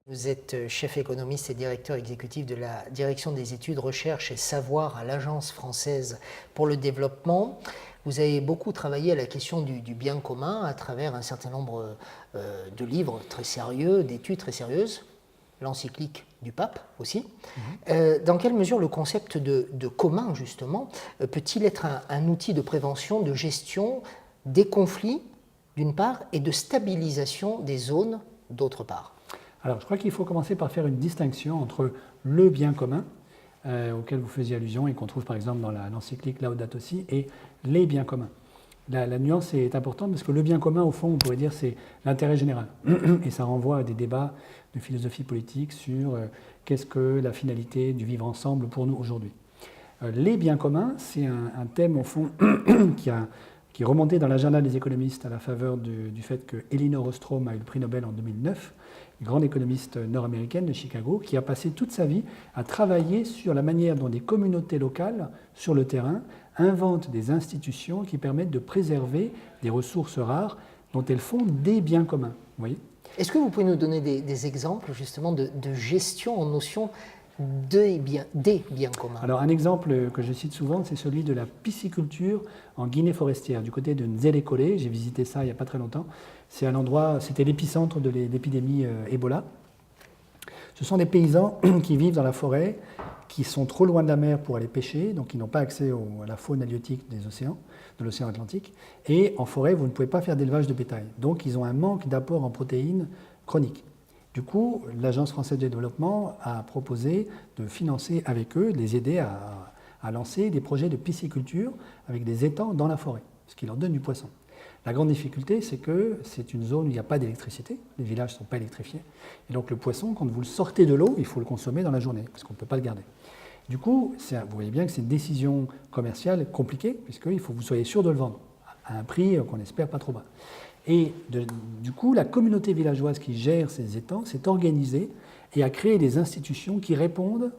Vous êtes chef économiste et directeur exécutif de la Direction des études, recherche et savoir à l'Agence française pour le développement. Vous avez beaucoup travaillé à la question du bien commun à travers un certain nombre de livres très sérieux, d'études très sérieuses, l'encyclique du pape aussi. Dans quelle mesure le concept de commun, justement, peut-il être un outil de prévention, de gestion des conflits, d'une part, et de stabilisation des zones, d'autre part? Alors, je crois qu'il faut commencer par faire une distinction entre le bien commun, auquel vous faisiez allusion et qu'on trouve par exemple dans l'encyclique Laudato Si, et les biens communs. La nuance est importante parce que le bien commun, au fond, on pourrait dire, c'est l'intérêt général. Et ça renvoie à des débats de philosophie politique sur qu'est-ce que la finalité du vivre ensemble pour nous aujourd'hui. Les biens communs, c'est un thème, au fond, qui est remonté dans l'agenda des économistes à la faveur du fait que Elinor Ostrom a eu le prix Nobel en 2009, une grande économiste nord-américaine de Chicago, qui a passé toute sa vie à travailler sur la manière dont des communautés locales, sur le terrain, inventent des institutions qui permettent de préserver des ressources rares dont elles font des biens communs. Vous voyez ? Est-ce que vous pouvez nous donner des exemples justement de gestion en notion des biens communs? Alors un exemple que je cite souvent, c'est celui de la pisciculture en Guinée forestière, du côté de Nzélé-Kolé. J'ai visité ça il n'y a pas très longtemps. C'est un endroit, c'était l'épicentre de l'épidémie Ebola. Ce sont des paysans qui vivent dans la forêt, qui sont trop loin de la mer pour aller pêcher, donc ils n'ont pas accès à la faune halieutique des océans, de l'océan Atlantique. Et en forêt, vous ne pouvez pas faire d'élevage de bétail. Donc ils ont un manque d'apport en protéines chronique. Du coup, l'Agence française de développement a proposé de financer avec eux, de les aider à lancer des projets de pisciculture avec des étangs dans la forêt, ce qui leur donne du poisson. La grande difficulté, c'est que c'est une zone où il n'y a pas d'électricité, les villages ne sont pas électrifiés, et donc le poisson, quand vous le sortez de l'eau, il faut le consommer dans la journée, parce qu'on ne peut pas le garder. Du coup, vous voyez bien que c'est une décision commerciale compliquée, puisqu'il faut que vous soyez sûr de le vendre, à un prix qu'on espère pas trop bas. Et du coup, la communauté villageoise qui gère ces étangs s'est organisée et a créé des institutions qui répondent,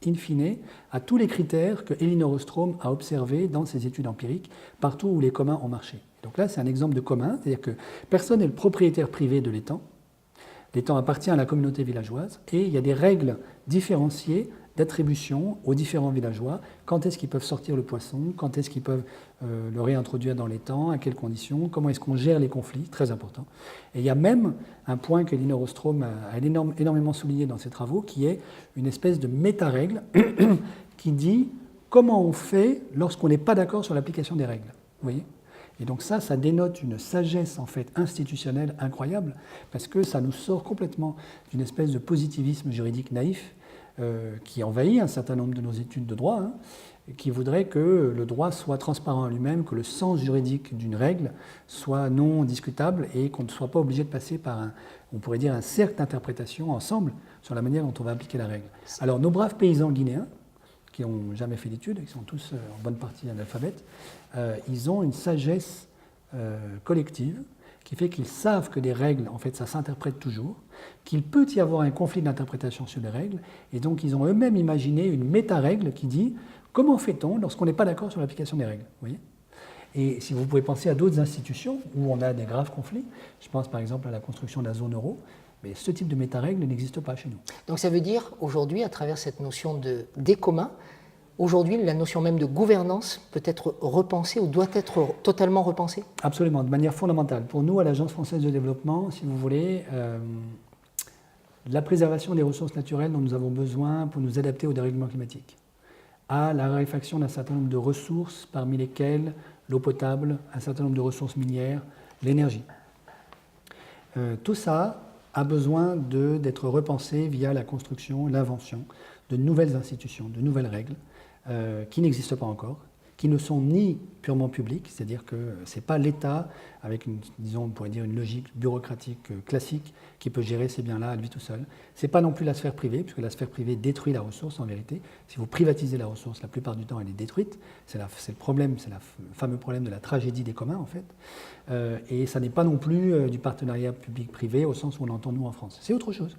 in fine, à tous les critères que Elinor Ostrom a observés dans ses études empiriques, partout où les communs ont marché. Donc là, c'est un exemple de commun, c'est-à-dire que personne n'est le propriétaire privé de l'étang. L'étang appartient à la communauté villageoise et il y a des règles différenciées d'attribution aux différents villageois. Quand est-ce qu'ils peuvent sortir le poisson? Quand est-ce qu'ils peuvent le réintroduire dans l'étang? À quelles conditions? Comment est-ce qu'on gère les conflits? Très important. Et il y a même un point que Elinor Ostrom a énormément souligné dans ses travaux, qui est une espèce de méta-règle qui dit comment on fait lorsqu'on n'est pas d'accord sur l'application des règles. Vous voyez ? Et donc ça dénote une sagesse en fait institutionnelle incroyable, parce que ça nous sort complètement d'une espèce de positivisme juridique naïf qui envahit un certain nombre de nos études de droit, qui voudrait que le droit soit transparent à lui-même, que le sens juridique d'une règle soit non discutable et qu'on ne soit pas obligé de passer par on pourrait dire un cercle d'interprétation ensemble sur la manière dont on va appliquer la règle. Alors nos braves paysans guinéens, qui n'ont jamais fait d'études, qui sont tous en bonne partie analphabètes, ils ont une sagesse collective qui fait qu'ils savent que les règles, en fait, ça s'interprète toujours, qu'il peut y avoir un conflit d'interprétation sur les règles, et donc ils ont eux-mêmes imaginé une méta-règle qui dit comment fait-on lorsqu'on n'est pas d'accord sur l'application des règles, vous voyez ? Et si vous pouvez penser à d'autres institutions où on a des graves conflits, je pense par exemple à la construction de la zone euro, mais ce type de méta-règle n'existe pas chez nous. Donc ça veut dire aujourd'hui, à travers cette notion des communs, aujourd'hui, la notion même de gouvernance peut être repensée ou doit être totalement repensée? Absolument, de manière fondamentale. Pour nous, à l'Agence française de développement, si vous voulez, la préservation des ressources naturelles dont nous avons besoin pour nous adapter au dérèglement climatique, à la raréfaction d'un certain nombre de ressources, parmi lesquelles l'eau potable, un certain nombre de ressources minières, l'énergie. Tout ça a besoin d'être repensé via la construction, l'invention de nouvelles institutions, de nouvelles règles qui n'existent pas encore, qui ne sont ni purement publics, c'est-à-dire que ce n'est pas l'État avec, disons, on pourrait dire une logique bureaucratique classique qui peut gérer ces biens-là à lui tout seul. Ce n'est pas non plus la sphère privée, puisque la sphère privée détruit la ressource en vérité. Si vous privatisez la ressource, la plupart du temps, elle est détruite. C'est le problème, c'est le fameux problème de la tragédie des communs, en fait. Et ça n'est pas non plus du partenariat public-privé au sens où on l'entend nous en France. C'est autre chose.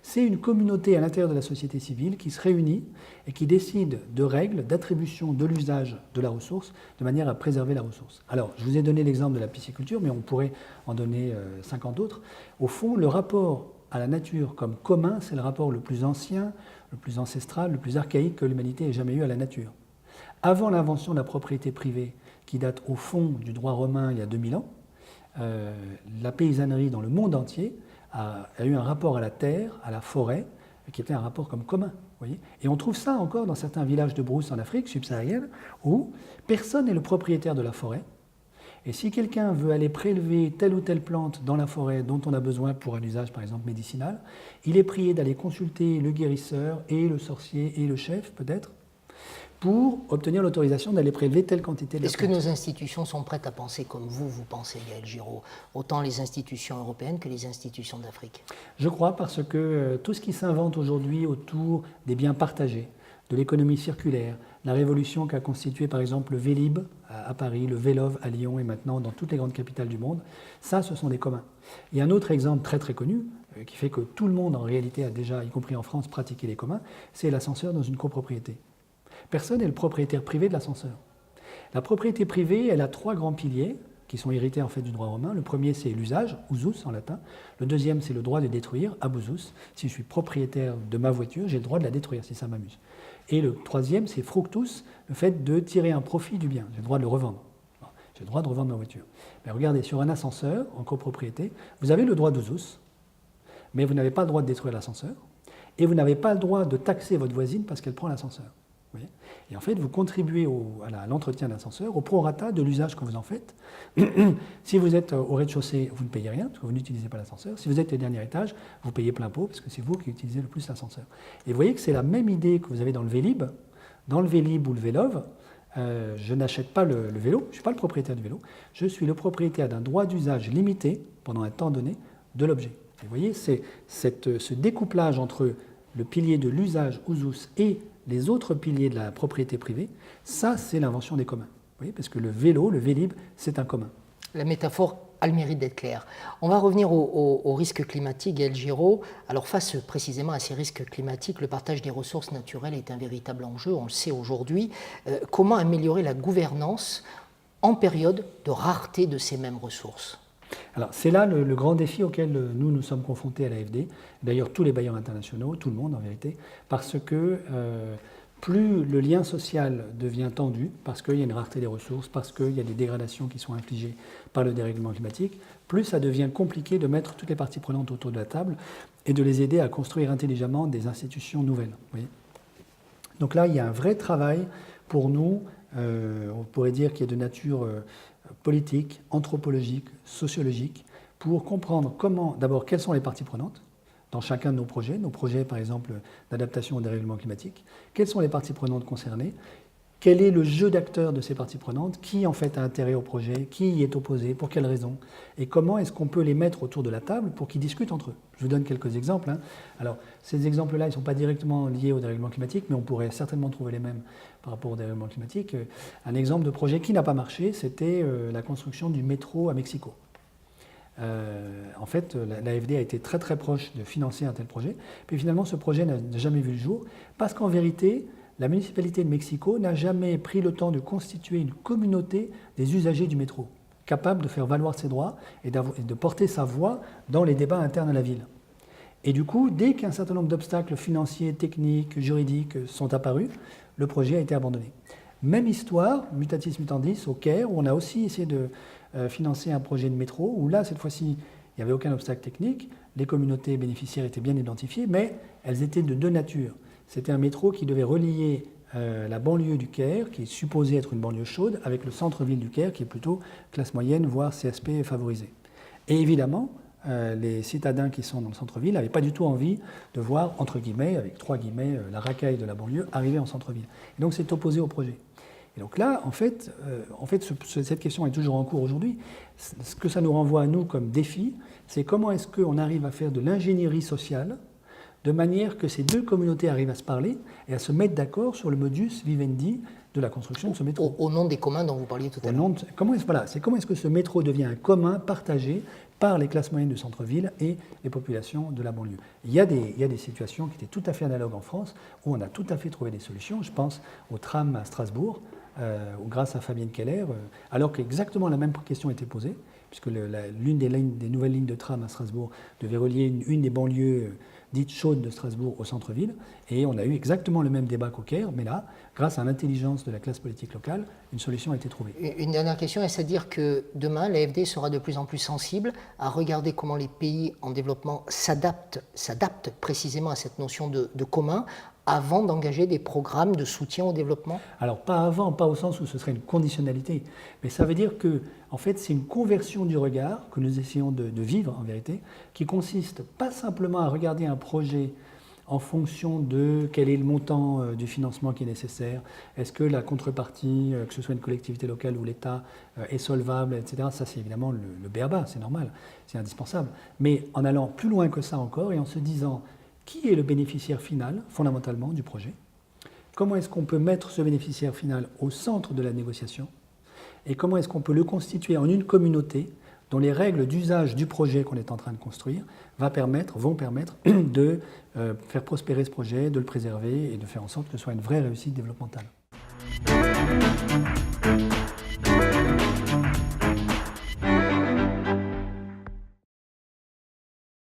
C'est une communauté à l'intérieur de la société civile qui se réunit et qui décide de règles, d'attribution de l'usage de la ressource de manière à préserver la ressource. Alors, je vous ai donné l'exemple de la pisciculture, mais on pourrait en donner 50 autres. Au fond, le rapport à la nature comme commun, c'est le rapport le plus ancien, le plus ancestral, le plus archaïque que l'humanité ait jamais eu à la nature. Avant l'invention de la propriété privée, qui date au fond du droit romain il y a 2000 ans, la paysannerie dans le monde entier a eu un rapport à la terre, à la forêt, qui était un rapport comme commun. Voyez, et on trouve ça encore dans certains villages de brousse en Afrique subsaharienne, où personne n'est le propriétaire de la forêt. Et si quelqu'un veut aller prélever telle ou telle plante dans la forêt dont on a besoin pour un usage, par exemple, médicinal, il est prié d'aller consulter le guérisseur et le sorcier et le chef, peut-être, pour obtenir l'autorisation d'aller prélever telle quantité de plante. Est-ce que nos institutions sont prêtes à penser comme vous pensez, Gaël Giraud, autant les institutions européennes que les institutions d'Afrique? Je crois, parce que tout ce qui s'invente aujourd'hui autour des biens partagés, de l'économie circulaire, la révolution qu'a constituée par exemple le Vélib à Paris, le Vélov à Lyon et maintenant dans toutes les grandes capitales du monde, ça ce sont des communs. Et un autre exemple très très connu, qui fait que tout le monde en réalité a déjà, y compris en France, pratiqué les communs, c'est l'ascenseur dans une copropriété. Personne n'est le propriétaire privé de l'ascenseur. La propriété privée, elle a trois grands piliers qui sont hérités en fait du droit romain. Le premier, c'est l'usage, usus en latin. Le deuxième, c'est le droit de détruire, abusus. Si je suis propriétaire de ma voiture, j'ai le droit de la détruire si ça m'amuse. Et le troisième, c'est fructus, le fait de tirer un profit du bien. J'ai le droit de le revendre. J'ai le droit de revendre ma voiture. Mais regardez, sur un ascenseur, en copropriété, vous avez le droit d'usus, mais vous n'avez pas le droit de détruire l'ascenseur, et vous n'avez pas le droit de taxer votre voisine parce qu'elle prend l'ascenseur. Et en fait, vous contribuez à l'entretien de l'ascenseur, au prorata de l'usage que vous en faites. Si vous êtes au rez-de-chaussée, vous ne payez rien, parce que vous n'utilisez pas l'ascenseur. Si vous êtes au dernier étage, vous payez plein pot, parce que c'est vous qui utilisez le plus l'ascenseur. Et vous voyez que c'est la même idée que vous avez dans le Vélib. Dans le Vélib ou le Vélov, je n'achète pas le vélo, je ne suis pas le propriétaire du vélo, je suis le propriétaire d'un droit d'usage limité, pendant un temps donné, de l'objet. Et vous voyez, c'est ce découplage entre le pilier de l'usage, usus, et les autres piliers de la propriété privée, ça c'est l'invention des communs. Vous voyez, parce que le vélo, le Vélib, c'est un commun. La métaphore a le mérite d'être claire. On va revenir aux risques climatiques, Gaël Giraud. Alors face précisément à ces risques climatiques, le partage des ressources naturelles est un véritable enjeu, on le sait aujourd'hui. Comment améliorer la gouvernance en période de rareté de ces mêmes ressources ? Alors, c'est là le grand défi auquel nous sommes confrontés à l'AFD, d'ailleurs tous les bailleurs internationaux, tout le monde en vérité, parce que plus le lien social devient tendu, parce qu'il y a une rareté des ressources, parce qu'il y a des dégradations qui sont infligées par le dérèglement climatique, plus ça devient compliqué de mettre toutes les parties prenantes autour de la table et de les aider à construire intelligemment des institutions nouvelles. Vous voyez ? Donc là, il y a un vrai travail pour nous, on pourrait dire qu'il est de nature politique, anthropologique, sociologique, pour comprendre comment, d'abord, quelles sont les parties prenantes dans chacun de nos projets par exemple d'adaptation au dérèglement climatique, quelles sont les parties prenantes concernées, quel est le jeu d'acteurs de ces parties prenantes, qui en fait a intérêt au projet, qui y est opposé, pour quelles raisons, et comment est-ce qu'on peut les mettre autour de la table pour qu'ils discutent entre eux. Je vous donne quelques exemples. Alors, ces exemples-là, ils ne sont pas directement liés au dérèglement climatique, mais on pourrait certainement trouver les mêmes par rapport au dérèglement climatique. Un exemple de projet qui n'a pas marché, c'était la construction du métro à Mexico. En fait, l'AFD a été très très proche de financer un tel projet, puis finalement ce projet n'a jamais vu le jour, parce qu'en vérité, la municipalité de Mexico n'a jamais pris le temps de constituer une communauté des usagers du métro, capable de faire valoir ses droits et de porter sa voix dans les débats internes à la ville. Et du coup, dès qu'un certain nombre d'obstacles financiers, techniques, juridiques sont apparus, le projet a été abandonné. Même histoire, mutatis mutandis, au Caire, où on a aussi essayé de financer un projet de métro, où là, cette fois-ci, il n'y avait aucun obstacle technique, les communautés bénéficiaires étaient bien identifiées, mais elles étaient de deux natures. C'était un métro qui devait relier la banlieue du Caire, qui est supposée être une banlieue chaude, avec le centre-ville du Caire, qui est plutôt classe moyenne, voire CSP favorisé. Et évidemment, les citadins qui sont dans le centre-ville n'avaient pas du tout envie de voir, entre guillemets, avec 3 guillemets, la racaille de la banlieue arriver en centre-ville. Et donc c'est opposé au projet. Et donc là, cette question est toujours en cours aujourd'hui. Ce que ça nous renvoie à nous comme défi, c'est comment est-ce qu'on arrive à faire de l'ingénierie sociale de manière que ces deux communautés arrivent à se parler et à se mettre d'accord sur le modus vivendi de la construction de ce métro. Au nom des communs dont vous parliez tout à l'heure. Comment est-ce que ce métro devient un commun partagé par les classes moyennes du centre-ville et les populations de la banlieue. Il y a des situations qui étaient tout à fait analogues en France, où on a tout à fait trouvé des solutions. Je pense au tram à Strasbourg, où grâce à Fabienne Keller, alors qu'exactement la même question était posée, puisque l'une des nouvelles lignes de tram à Strasbourg devait relier une des banlieues dites chaudes de Strasbourg au centre-ville, et on a eu exactement le même débat qu'au Caire, mais là, grâce à l'intelligence de la classe politique locale, une solution a été trouvée. Une dernière question, est-ce à dire que demain, l'AFD sera de plus en plus sensible à regarder comment les pays en développement s'adaptent précisément à cette notion de commun, avant d'engager des programmes de soutien au développement? Alors, pas avant, pas au sens où ce serait une conditionnalité, mais ça veut dire que, en fait, c'est une conversion du regard que nous essayons de vivre, en vérité, qui consiste pas simplement à regarder un projet en fonction de quel est le montant du financement qui est nécessaire, est-ce que la contrepartie, que ce soit une collectivité locale ou l'État, est solvable, etc. Ça, c'est évidemment le b.a.-ba, c'est normal, c'est indispensable. Mais en allant plus loin que ça encore et en se disant qui est le bénéficiaire final, fondamentalement, du projet, comment est-ce qu'on peut mettre ce bénéficiaire final au centre de la négociation et comment est-ce qu'on peut le constituer en une communauté dont les règles d'usage du projet qu'on est en train de construire vont permettre de faire prospérer ce projet, de le préserver et de faire en sorte que ce soit une vraie réussite développementale.